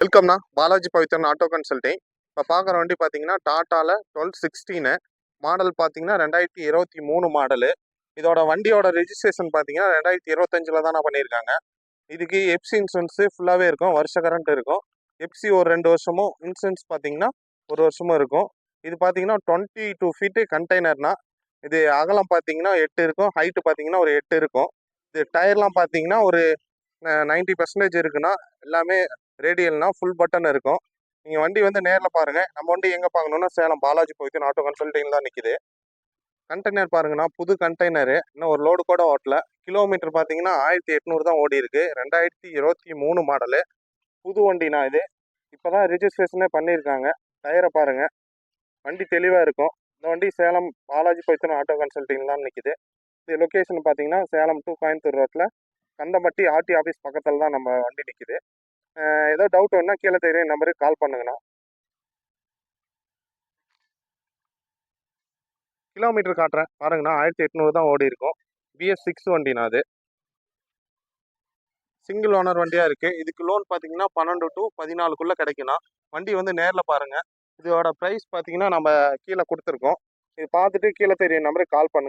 வெல்கம்ண்ணா. Balaji Pavithran auto consulting. இப்போ பார்க்குற வண்டி பார்த்தீங்கன்னா டாட்டாவில் 1216 மாடல் பார்த்தீங்கன்னா 2023 மாடலு. இதோட வண்டியோட ரெஜிஸ்ட்ரேஷன் பார்த்தீங்கன்னா 2025 தானே பண்ணியிருக்காங்க. இதுக்கு எஃப்சி இன்சூரன்ஸு ஃபுல்லாகவே இருக்கும், வருஷ கரண்ட் இருக்கும். எஃப்சி ஒரு 2 வருஷமும், இன்சூரன்ஸ் பார்த்தீங்கன்னா 1 வருஷமும் இருக்கும். இது பார்த்தீங்கன்னா 22 ஃபீட்டு கண்டெய்னர்னா. இது அகலம் பார்த்தீங்கன்னா 8 இருக்கும், ஹைட்டு பார்த்தீங்கன்னா ஒரு 8 இருக்கும். இது டயர்லாம் பார்த்தீங்கன்னா ஒரு 90% இருக்குன்னா, எல்லாமே ரேடியல்னா ஃபுல் பட்டன் இருக்கும். நீங்கள் வண்டி வந்து நேரில் பாருங்கள். நம்ம வண்டி எங்கே பார்க்கணுன்னா சேலம் பாலாஜி பவித்ரன் ஆட்டோ கன்சல்டிங் தான் நிற்கிது. கண்டெய்னர் பாருங்கண்ணா, புது கண்டெய்னரு, இன்னும் ஒரு லோடு கூட ஓட்டல. கிலோமீட்டர் பார்த்தீங்கன்னா 1800 தான் ஓடி இருக்கு. 2023 மாடலு, புது வண்டினா இது. இப்போ தான் ரிஜிஸ்ட்ரேஷனே பண்ணியிருக்காங்க. டயரை பாருங்கள், வண்டி தெளிவாக இருக்கும். இந்த வண்டி சேலம் பாலாஜி பவித்ரன் ஆட்டோ கன்சல்டிங் தான் நிற்கிது. இது லொக்கேஷன் பார்த்தீங்கன்னா சேலம் டு கோயம்புத்தூர் ரோட்டில் கந்தம்பட்டி ஆர்டி ஆஃபீஸ் பக்கத்தில் தான் நம்ம வண்டி நிற்கிது. ஏதோ டவுட் வேணா கீழே தெரியும் நம்பருக்கு கால் பண்ணுங்கண்ணா. கிலோமீட்டர் காட்டுறேன் பாருங்கண்ணா, 1800 தான் ஓடி இருக்கும். BS6 வண்டிண்ணா அது. சிங்கிள் ஓனர் வண்டியாக இருக்குது. இதுக்கு லோன் பார்த்தீங்கன்னா 12 to 14 கிடைக்குண்ணா. வண்டி வந்து நேரில் பாருங்கள். இதோட ப்ரைஸ் பார்த்தீங்கன்னா நம்ம கீழே கொடுத்துருக்கோம். இது பார்த்துட்டு கீழே தெரியும் நம்பருக்கு கால் பண்ணுங்கள்.